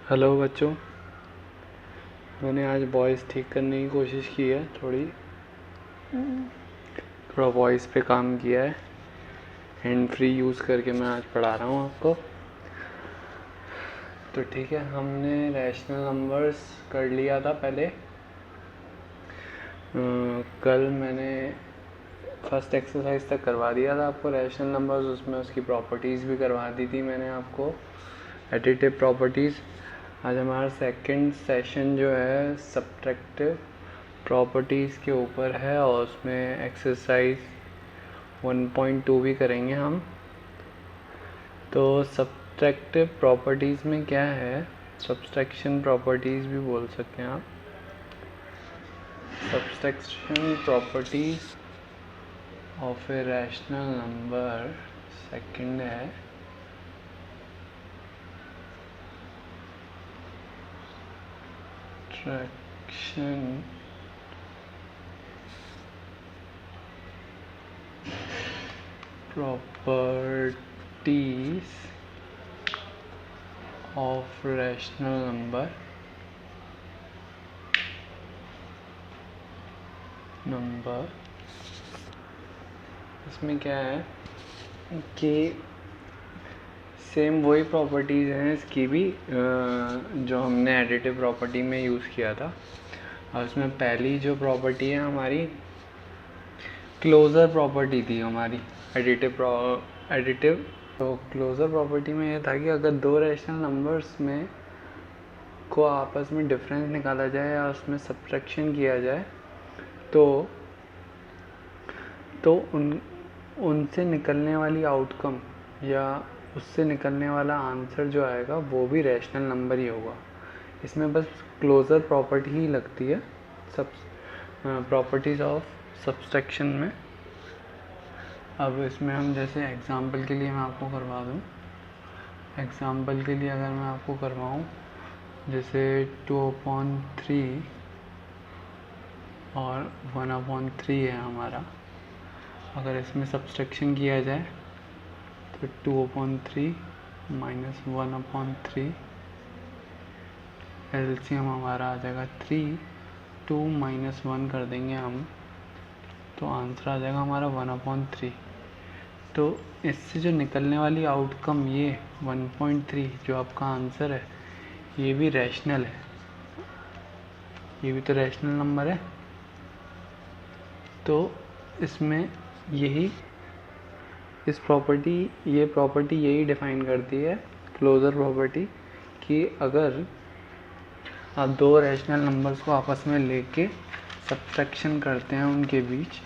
Hello बच्चों, मैंने आज वॉइस ठीक करने की कोशिश की है। थोड़ा वॉइस पे काम किया है। हैंड फ्री यूज़ करके मैं आज पढ़ा रहा हूँ आपको। तो ठीक है, हमने रैशनल नंबर्स कर लिया था पहले। कल मैंने फर्स्ट एक्सरसाइज तक करवा दिया था आपको रैशनल नंबर्स। उसमें उसकी प्रॉपर्टीज़ भी करवा दी थी मैंने आपको, एडिटिव प्रॉपर्टीज़। आज हमारा सेकंड सेशन जो है सब्ट्रैक्टिव प्रॉपर्टीज़ के ऊपर है और उसमें एक्सरसाइज 1.2 भी करेंगे हम। तो सब्ट्रैक्टिव प्रॉपर्टीज़ में क्या है, सब्ट्रैक्शन प्रॉपर्टीज़ भी बोल सकते हैं आप। Subtraction properties of A rational number second है subtraction properties of rational number इसमें क्या है कि सेम वही प्रॉपर्टीज़ हैं इसकी भी जो हमने एडिटिव प्रॉपर्टी में यूज़ किया था। और उसमें पहली जो प्रॉपर्टी है हमारी क्लोज़र प्रॉपर्टी थी हमारी एडिटिव। तो क्लोज़र प्रॉपर्टी में ये था कि अगर दो रैशनल नंबर्स में को आपस में डिफरेंस निकाला जाए या उसमें सब्ट्रैक्शन किया जाए तो उनसे निकलने वाली आउटकम या उससे निकलने वाला आंसर जो आएगा वो भी रैशनल नंबर ही होगा। इसमें बस क्लोज़र प्रॉपर्टी ही लगती है सब प्रॉपर्टीज़ ऑफ सब्ट्रैक्शन में। अब इसमें हम जैसे एग्जांपल के लिए मैं आपको करवा दूँ, एग्जांपल के लिए अगर मैं आपको करवाऊँ जैसे 2/3 और 1/3 है हमारा। अगर इसमें सब्ट्रैक्शन किया जाए तो 2/3 माइनस 1/3 एलसीएम हमारा आ जाएगा 3। 2 माइनस 1 कर देंगे हम तो आंसर आ जाएगा हमारा 1/3। तो इससे जो निकलने वाली आउटकम ये 1.3 जो आपका आंसर है ये भी रैशनल है, ये भी तो रैशनल नंबर है। तो इसमें यही ये प्रॉपर्टी यही डिफाइन करती है क्लोज़र प्रॉपर्टी कि अगर आप दो रैशनल नंबर्स को आपस में लेके सब्ट्रैक्शन करते हैं उनके बीच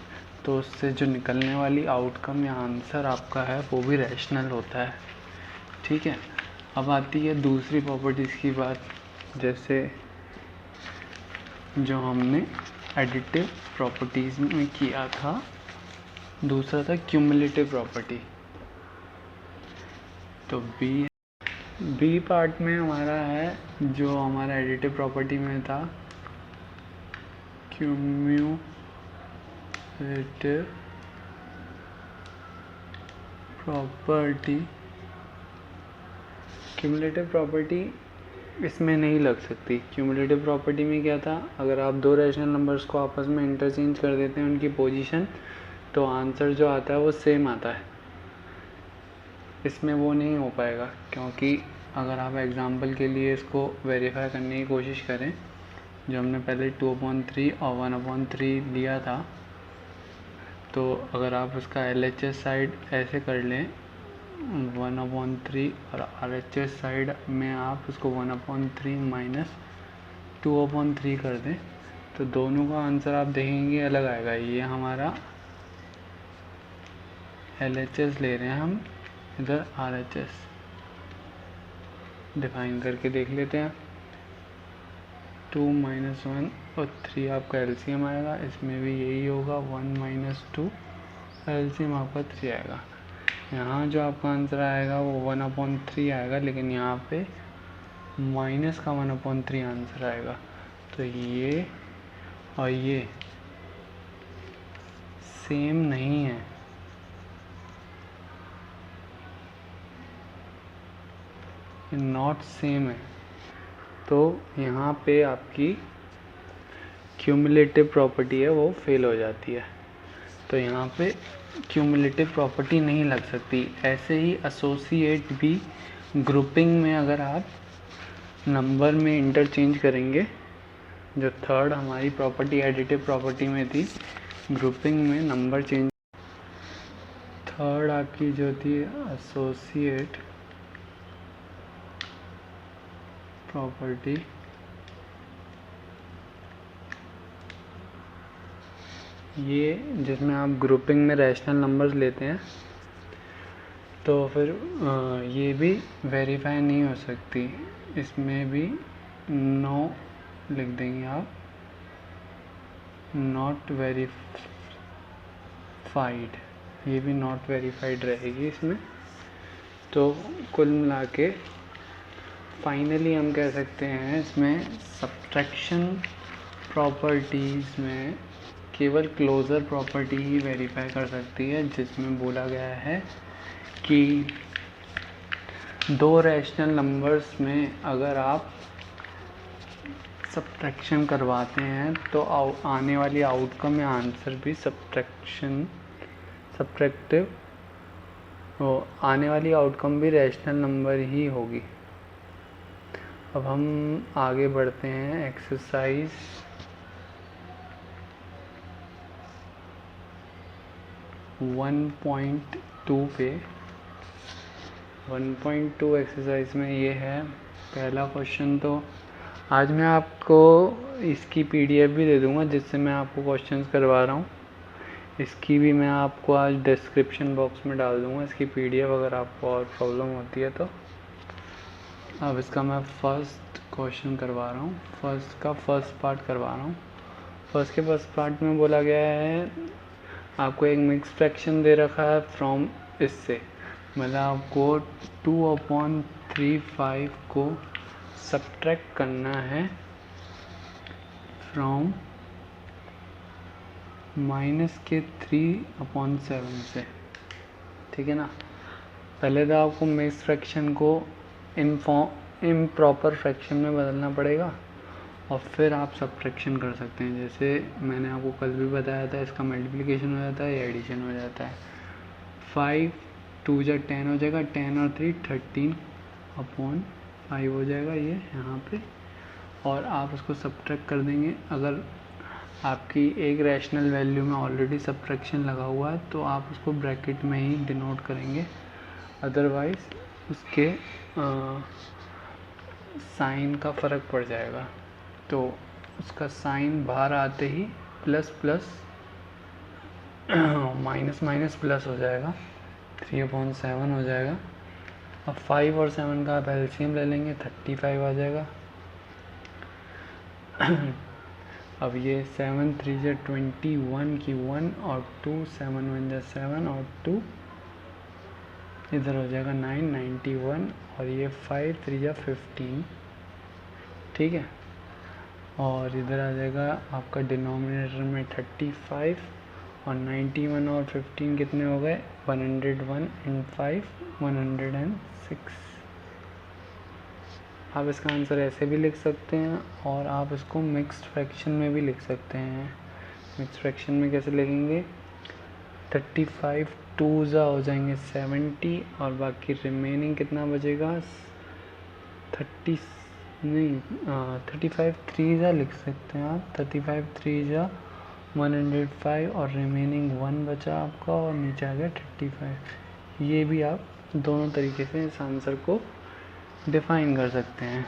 तो उससे जो निकलने वाली आउटकम या आंसर आपका है वो भी रैशनल होता है। ठीक है, अब आती है दूसरी प्रॉपर्टीज़ की बात, जैसे जो हमने एडिटिव प्रॉपर्टीज़ में किया था। दूसरा था क्यूमुलेटिव प्रॉपर्टी। तो बी पार्ट में हमारा है जो हमारा एडिटिव प्रॉपर्टी में था क्यूमुलेटिव प्रॉपर्टी इसमें नहीं लग सकती। क्यूमुलेटिव प्रॉपर्टी में क्या था, अगर आप दो रैशनल नंबर्स को आपस में इंटरचेंज कर देते हैं उनकी पोजीशन तो आंसर जो आता है वो सेम आता है। इसमें वो नहीं हो पाएगा क्योंकि अगर आप एग्जांपल के लिए इसको वेरीफाई करने की कोशिश करें, जो हमने पहले 2/3 और 1/3 लिया था, तो अगर आप उसका LHS साइड ऐसे कर लें 1/3 और RHS साइड में आप उसको 1/3 माइनस 2/3 कर दें तो दोनों का आंसर आप देखेंगे अलग आएगा। ये हमारा LHS ले रहे हैं हम, इधर RHS डिफाइन करके देख लेते हैं। 2 माइनस 1 और 3 आपका एलसीएम आएगा, इसमें भी यही होगा 1 माइनस 2 एलसीएम आपका 3 आएगा। यहाँ जो आपका आंसर आएगा वो 1/3 आएगा, लेकिन यहाँ पे माइनस का 1/3 आंसर आएगा। तो ये और ये सेम नहीं है, नॉट सेम है। तो यहाँ पे आपकी क्यूमुलेटिव प्रॉपर्टी है वो फेल हो जाती है, तो यहाँ पे क्यूमुलेटिव प्रॉपर्टी नहीं लग सकती। ऐसे ही एसोसिएट भी ग्रुपिंग में अगर आप नंबर में इंटरचेंज करेंगे, जो थर्ड हमारी प्रॉपर्टी एडिटिव प्रॉपर्टी में थी, ग्रुपिंग में नंबर चेंज, थर्ड आपकी जो थी एसोसिएट प्रॉपर्टी, ये जिसमें आप ग्रुपिंग में रैशनल नंबर्स लेते हैं, तो फिर ये भी वेरीफाई नहीं हो सकती, इसमें भी नो लिख देंगे आप, नॉट वेरीफाइड, ये भी नॉट वेरीफाइड रहेगी इसमें। तो कुल मिला के फाइनली हम कह सकते हैं इसमें सब्ट्रैक्शन प्रॉपर्टीज़ में केवल क्लोज़र प्रॉपर्टी ही वेरीफाई कर सकती है, जिसमें बोला गया है कि दो रैशनल नंबर्स में अगर आप सब्ट्रैक्शन करवाते हैं तो आने वाली आउटकम या आंसर भी सब्ट्रैक्टिव हो, आने वाली आउटकम भी रैशनल नंबर ही होगी। अब हम आगे बढ़ते हैं एक्सरसाइज 1.2 पे। 1.2 एक्सरसाइज में ये है पहला क्वेश्चन। तो आज मैं आपको इसकी पीडीएफ भी दे दूंगा जिससे मैं आपको क्वेश्चंस करवा रहा हूँ, इसकी भी मैं आपको आज डिस्क्रिप्शन बॉक्स में डाल दूंगा इसकी पीडीएफ, अगर आपको और प्रॉब्लम होती है तो। अब इसका मैं फर्स्ट क्वेश्चन करवा रहा हूँ, फर्स्ट पार्ट करवा रहा हूँ। फर्स्ट पार्ट में बोला गया है आपको एक मिक्स फ्रैक्शन दे रखा है फ्रॉम, इससे मतलब आपको 2/35 को सब्ट्रैक्ट करना है फ्रॉम -3/7 से, ठीक है ना। पहले तो आपको मिक्स फ्रैक्शन को इम्प्रॉपर फ्रैक्शन में बदलना पड़ेगा और फिर आप सब्ट्रैक्शन कर सकते हैं। जैसे मैंने आपको कल भी बताया था, इसका मल्टीप्लिकेशन हो जाता है या एडिशन हो जाता है। 5 2 जा 10 हो जाएगा, 10 और 3 13/5 हो जाएगा ये यहाँ पे, और आप उसको सब्ट्रैक्ट कर देंगे। अगर आपकी एक रैशनल वैल्यू में ऑलरेडी सब्ट्रैक्शन लगा हुआ है तो आप उसको ब्रैकेट में ही डिनोट करेंगे, अदरवाइज उसके साइन का फ़र्क पड़ जाएगा। तो उसका साइन बाहर आते ही plus plus minus minus plus हो जाएगा, 3/7 हो जाएगा। अब 5 और 7 का आप एलसीएम ले लेंगे, 35 आ जाएगा। अब ये 7 3 जा 21 की 1 और 2, 7 1 जा 7 और 2 इधर हो जाएगा 9 91, और ये 5 3 जा 15, ठीक है। और इधर आ जाएगा आपका डिनोमिनेटर में 35 और 91 और 15 कितने हो गए, 101 एंड 5 106। आप इसका आंसर ऐसे भी लिख सकते हैं और आप इसको मिक्स्ड फ्रैक्शन में भी लिख सकते हैं। मिक्स्ड फ्रैक्शन में कैसे लिखेंगे, 35 2 जा हो जाएंगे 70 और बाकी रिमेनिंग कितना बचेगा 35 3 जा लिख सकते हैं आप, 35 3 जा 105 और रिमेनिंग 1 बचा आपका और नीचे आ गया 35। ये भी आप दोनों तरीके से इस आंसर को डिफाइन कर सकते हैं।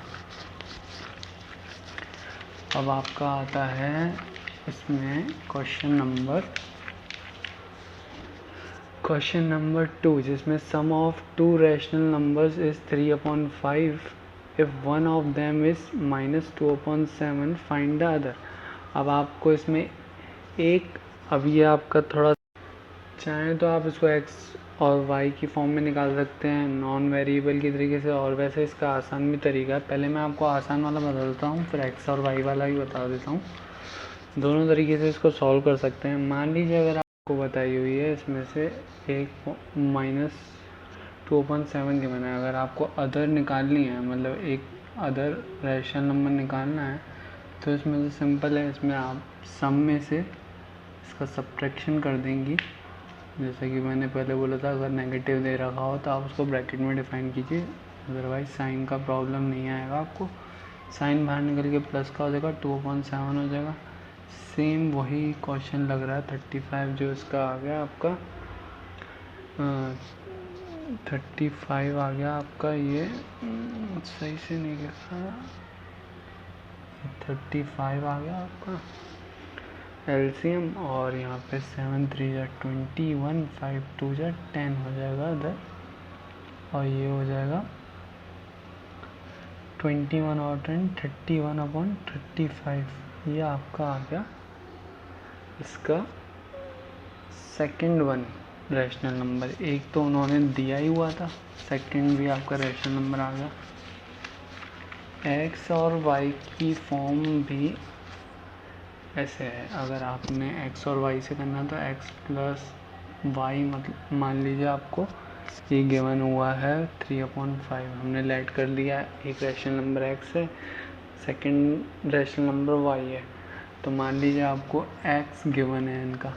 अब आपका आता है इसमें क्वेश्चन नंबर 2, जिसमें sum of two rational numbers is 3/5 if one of them is -2/7 find the other. अब आपको इसमें अब ये आपका थोड़ा, चाहें तो आप इसको x और y की फॉर्म में निकाल सकते हैं नॉन वेरिएबल की तरीके से, और वैसे इसका आसान भी तरीका है। पहले मैं आपको आसान वाला बता देता हूँ, फिर x और y वाला भी बता देता हूँ। दोनों तरीके से इसको सॉल्व कर सकते हैं। मान लीजिए अगर आपको बताई हुई है इसमें से एक -2/7 के बना है, अगर आपको अदर निकालनी है, मतलब एक अदर रैशनल नंबर निकालना है तो इसमें से सिंपल है, इसमें आप सम में से इसका सब्ट्रैक्शन कर देंगी। जैसे कि मैंने पहले बोला था, अगर नेगेटिव दे रखा हो तो आप उसको ब्रैकेट में डिफाइन कीजिए, अदरवाइज साइन का प्रॉब्लम नहीं आएगा आपको। साइन बाहर निकल के प्लस का हो जाएगा, 2/7 हो जाएगा। सेम वही क्वेश्चन लग रहा है 35 जो इसका आ गया आपका 35 आ गया आपका, ये सही से नहीं लिखा, 35 आ गया आपका एलसीएम। और यहाँ पे 7 3 जा 21, 5 2 जा 10 हो जाएगा इधर, और ये हो जाएगा 21 और 10 31/35। ये आपका आ गया इसका सेकंड वन रैशनल नंबर। एक तो उन्होंने दिया ही हुआ था, सेकंड भी आपका रैशनल नंबर आ गया। एक्स और वाई की फॉर्म भी ऐसे है, अगर आपने एक्स और वाई से करना है तो एक्स प्लस वाई, मतलब मान लीजिए आपको ये गिवन हुआ है 3/5, हमने लेट कर लिया एक रैशनल नंबर एक्स है, सेकंड रैशनल नंबर वाई है। तो मान लीजिए आपको एक्स गिवन है इनका,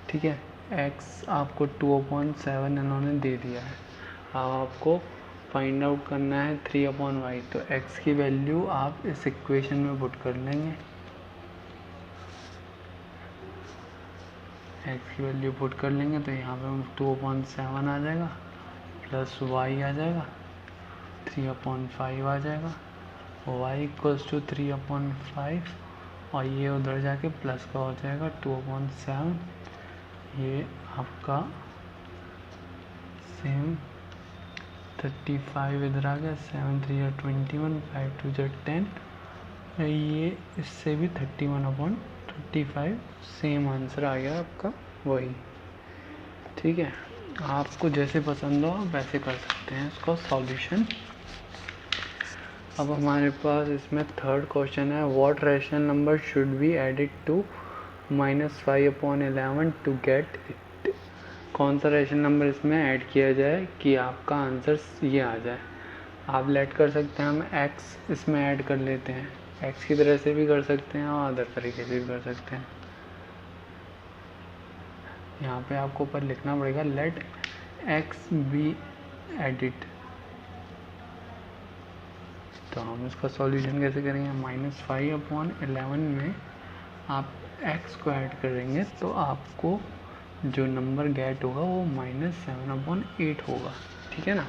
ठीक है, एक्स आपको 2/7 इन्होंने दे दिया है। अब आपको फाइंड आउट करना है 3/y, तो x की वैल्यू आप इस इक्वेशन में पुट कर लेंगे। x की वैल्यू पुट कर लेंगे तो यहाँ पे 2/7 आ जाएगा, प्लस y आ जाएगा 3/5 आ जाएगा, y = 3/5, और ये उधर जाके प्लस का हो जाएगा 2/7। ये आपका सेम 35 इधर आ गया, 7 3 जा 21, 5 2 जा 10, ये इससे भी 31/35, सेम आंसर आ गया आपका वही। ठीक है, आपको जैसे पसंद हो वैसे कर सकते हैं इसका सॉल्यूशन। अब हमारे पास इसमें थर्ड क्वेश्चन है, what rational number should be added to -5/11 to get it. कौन सा रैशनल नंबर इसमें ऐड किया जाए कि आपका आंसर ये आ जाए। आप लेट कर सकते हैं, हम x इसमें ऐड कर लेते हैं, x की तरह से भी कर सकते हैं और अदर तरीके से भी कर सकते हैं। यहाँ पे आपको ऊपर लिखना पड़ेगा लेट x बी एडिड। तो हम इसका सॉल्यूशन कैसे करेंगे, -5/11 में आप x को ऐड करेंगे तो आपको जो नंबर गेट होगा वो -7/8 होगा। ठीक है ना।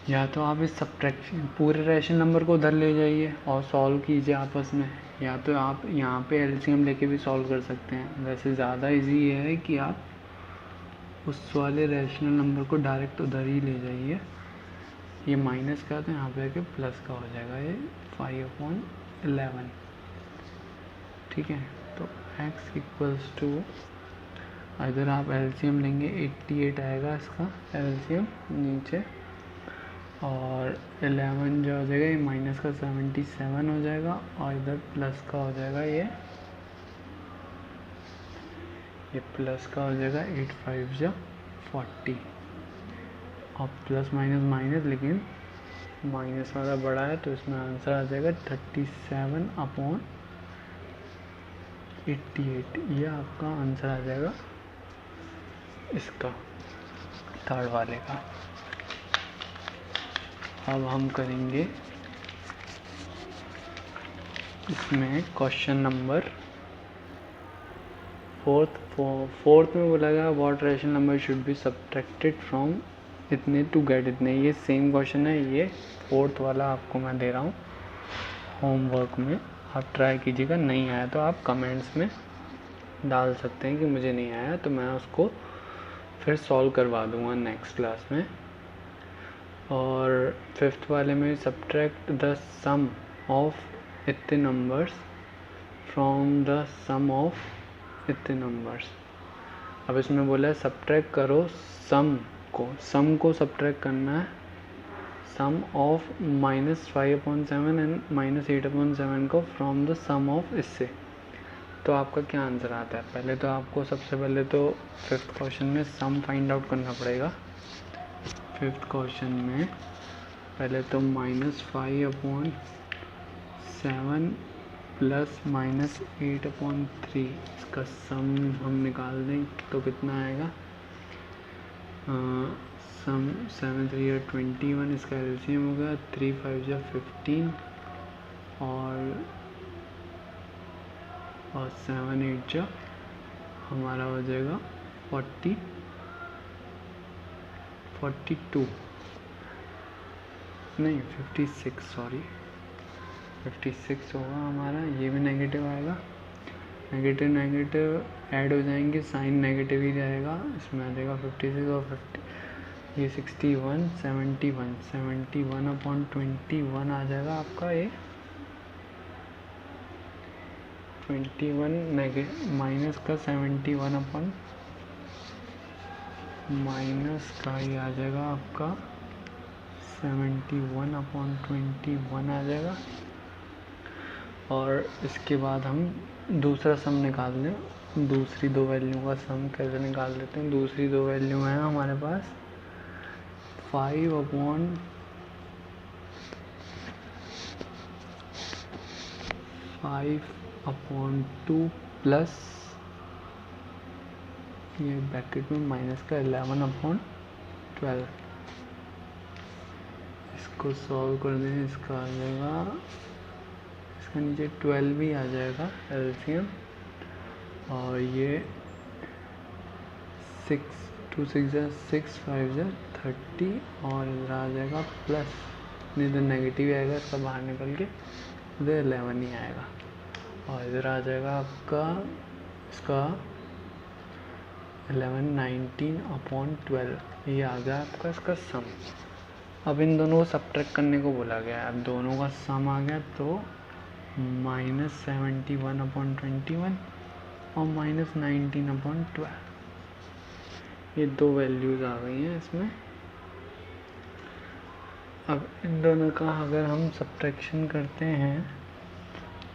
या तो आप इस सब्ट्रैक्शन पूरे रैशनल नंबर को उधर ले जाइए और सॉल्व कीजिए आपस में, या तो आप यहाँ पे एलसीएम लेके भी सॉल्व कर सकते हैं। वैसे ज़्यादा इजी ये है कि आप उस वाले रैशनल नंबर को डायरेक्ट उधर ही ले जाइए। ये माइनस का तो यहाँ पे आके प्लस का हो जाएगा, ये 5/11। ठीक है, तो x = इधर आप एलसीएम लेंगे 88 आएगा इसका एलसीएम नीचे, और 11 जो हो जाएगा ये माइनस का 77 हो जाएगा, और इधर प्लस का हो जाएगा ये प्लस का हो जाएगा 8 5 जा 40, और प्लस माइनस माइनस, लेकिन माइनस वाला बड़ा है तो इसमें आंसर आ जाएगा 37/88। ये आपका आंसर आ जाएगा इसका थर्ड वाले का। अब हम करेंगे इसमें क्वेश्चन नंबर फोर्थ में बोला गया what rational number should be subtracted from इतने टू गेट इतने। ये सेम क्वेश्चन है, ये फोर्थ वाला आपको मैं दे रहा हूँ होमवर्क में, आप ट्राई कीजिएगा। नहीं आया तो आप कमेंट्स में डाल सकते हैं कि मुझे नहीं आया, तो मैं उसको फिर सॉल्व करवा दूँगा नेक्स्ट क्लास में। और फिफ्थ वाले में सब्ट्रैक्ट द सम ऑफ इतने numbers from the sum of इतने नंबर्स। अब इसमें बोला है सब्ट्रैक्ट करो सम को सब्ट्रैक्ट करना है, सम ऑफ -5/7 एंड -8/7 को फ्रॉम द सम ऑफ इससे। तो आपका क्या आंसर आता है, पहले तो आपको सबसे पहले तो फिफ्थ क्वेश्चन में सम फाइंड आउट करना पड़ेगा। फिफ्थ क्वेश्चन में पहले तो -5/7 प्लस -8/3 इसका सम हम निकाल दें तो कितना आएगा। सम 7 3 21, इसका एलसीएम हो गया 3 5 15 और 7 8 हमारा हो जाएगा 42 नहीं 56, सॉरी 56 होगा हमारा। ये भी नेगेटिव आएगा, नेगेटिव ऐड हो जाएंगे, साइन नेगेटिव ही रहेगा, इसमें आ जाएगा 56 और 50 ये 61 71/21 आ जाएगा आपका। ये 21 माइनस का 71 माइनस का ये आ जाएगा आपका 71/21 आ जाएगा। और इसके बाद हम दूसरा सम निकाल लें, दूसरी दो वैल्यू का सम कैसे निकाल लेते हैं। दूसरी दो वैल्यू हैं हमारे पास 5/2 प्लस ये ब्रैकेट में माइनस का 11/12। इसको सॉल्व कर दें, इसका आ जाएगा, इसका नीचे 12 भी आ जाएगा एलसीएम। और ये 6 2 6 6 5 30 और इधर आ जाएगा प्लस, इधर नेगेटिव आएगा, इसका बाहर निकल के इधर 11 ही आएगा। और इधर आ जाएगा आपका इसका 11 19/12 ये आ गया आपका इसका सम। अब इन दोनों को सब्ट्रैक्ट करने को बोला गया है। अब दोनों का सम आ गया तो -71/21 और -19/12 ये दो वैल्यूज़ आ गई हैं इसमें। अब इन दोनों का अगर हम सब्ट्रैक्शन करते हैं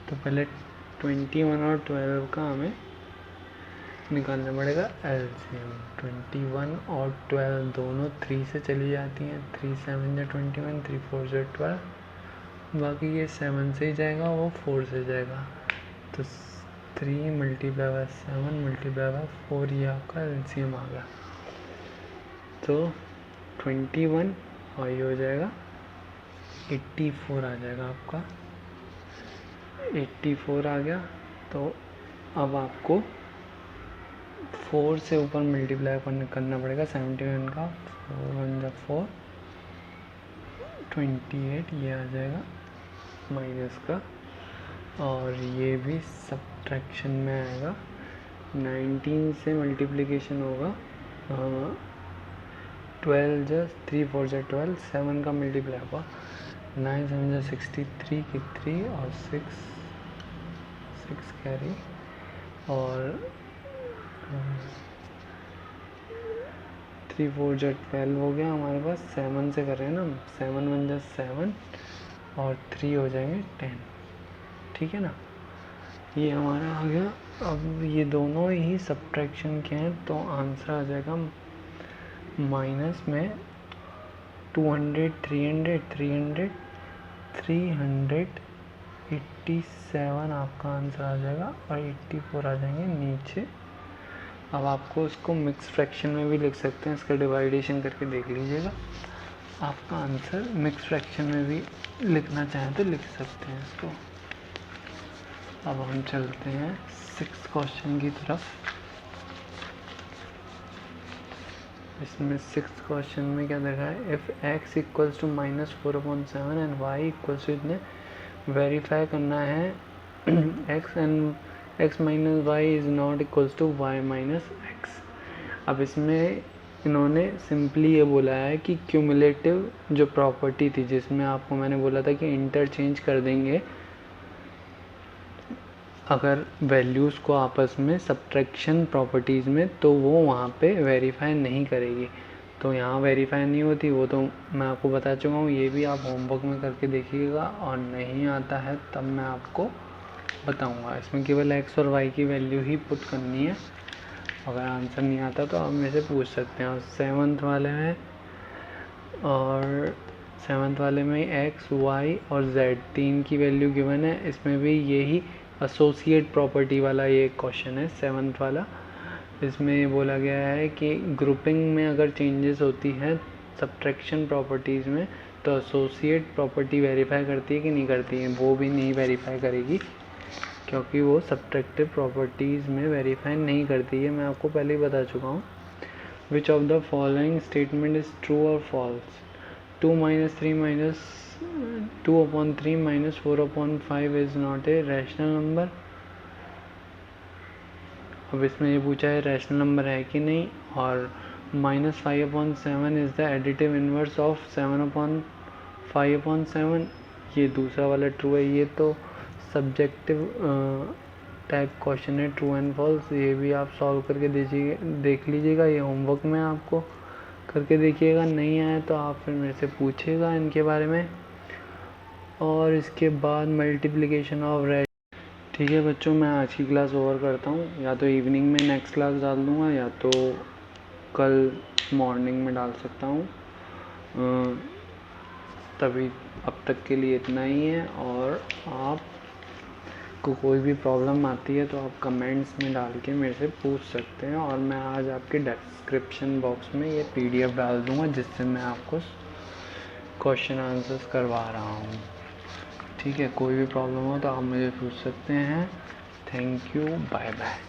तो पहले 21 और 12 का हमें निकालना पड़ेगा एलसीएम। 21 और 12 दोनों 3 से चली जाती हैं, 3 7 21, 3 4 12, बाकी ये 7 से ही जाएगा, वो 4 से जाएगा, तो 3 × 7 × 4 ये आपका एलसीएम आ गया। तो 21 और ये हो जाएगा 84 आ जाएगा आपका, 84 आ गया। तो अब आपको 4 से ऊपर मल्टीप्लाई करना पड़ेगा 71 का, 4 1 4 28 ये आ जाएगा माइनस का। और ये भी सब्ट्रैक्शन में आएगा, 19 से मल्टीप्लिकेशन होगा 12 3 4 12, 7 का मल्टीप्लाई होगा 9 7 63 की 3 और 6 कैरी और 3 4 12 हो गया हमारे पास। 7 से कर रहे हैं ना, 7 1 7 और 3 हो जाएंगे 10, ठीक है ना, ये हमारा आ गया। अब ये दोनों ही सब्ट्रैक्शन के हैं तो आंसर आ जाएगा माइनस में 200 300 300 387 आपका आंसर आ जाएगा और 84 आ जाएंगे नीचे। अब आपको इसको मिक्स फ्रैक्शन में भी लिख सकते हैं, इसका डिवाइडेशन करके देख लीजिएगा, आपका आंसर मिक्स फ्रैक्शन में भी लिखना चाहें तो लिख सकते हैं इसको। अब हम चलते हैं 6th क्वेश्चन की तरफ। इसमें 6th क्वेश्चन में क्या देखा है, if x equals to -4/7 and y equals to इतने वेरीफाई करना है x minus y is not equals to y minus x. अब इसमें इन्होंने सिंपली ये बोला है कि क्यूमुलेटिव जो प्रॉपर्टी थी, जिसमें आपको मैंने बोला था कि इंटरचेंज कर देंगे अगर वैल्यूज़ को आपस में सब्ट्रैक्शन प्रॉपर्टीज़ में, तो वो वहाँ पे वेरीफाई नहीं करेगी। तो यहाँ वेरीफाई नहीं होती, वो तो मैं आपको बता चुका हूँ, ये भी आप होमवर्क में करके देखिएगा, और नहीं आता है तब मैं आपको बताऊँगा। इसमें केवल x और y की वैल्यू ही पुट करनी है, अगर आंसर नहीं आता तो आप मेरे से पूछ सकते हैं। और 7th वाले में और 7th वाले में x, y और z 3 की वैल्यू गिवन है। इसमें भी यही एसोसिएट प्रॉपर्टी वाला ये क्वेश्चन है 7th वाला। इसमें बोला गया है कि ग्रुपिंग में अगर चेंजेस होती हैं सब्ट्रैक्शन प्रॉपर्टीज़ में, तो एसोसिएट प्रॉपर्टी वेरीफाई करती है कि नहीं करती है। वो भी नहीं वेरीफाई करेगी क्योंकि वो सब्ट्रैक्टिव प्रॉपर्टीज़ में वेरीफाई नहीं करती है। मैं आपको पहले ही बता चुका हूँ। Which of the following statement is true और false. 2 - 3 - 2/3 - 4/5 is not a rational number. अब इसमें ये पूछा है रैशनल नंबर है कि नहीं, और -5/7 is the additive inverse of 7/5/7, ये दूसरा वाला ट्रू है। ये तो सब्जेक्टिव टाइप क्वेश्चन है, ट्रू एंड फॉल्स। ये भी आप सॉल्व करके देख लीजिएगा, ये होमवर्क में आपको करके देखिएगा। नहीं आया तो आप फिर मेरे से पूछिएगा इनके बारे में। और इसके बाद मल्टीप्लिकेशन ऑफ रैशनल। ठीक है बच्चों, मैं आज की क्लास ओवर करता हूँ। या तो इवनिंग में नेक्स्ट क्लास डाल दूँगा या तो कल मॉर्निंग में डाल सकता हूँ। तभी अब तक के लिए इतना ही है। और आपको कोई भी प्रॉब्लम आती है तो आप कमेंट्स में डाल के मेरे से पूछ सकते हैं। और मैं आज आपके डिस्क्रिप्शन बॉक्स में ये PDF डाल दूँगा जिससे मैं आपको क्वेश्चन आंसर्स करवा रहा हूँ। ठीक है, कोई भी प्रॉब्लम हो तो आप मुझे पूछ सकते हैं। Thank you, bye bye.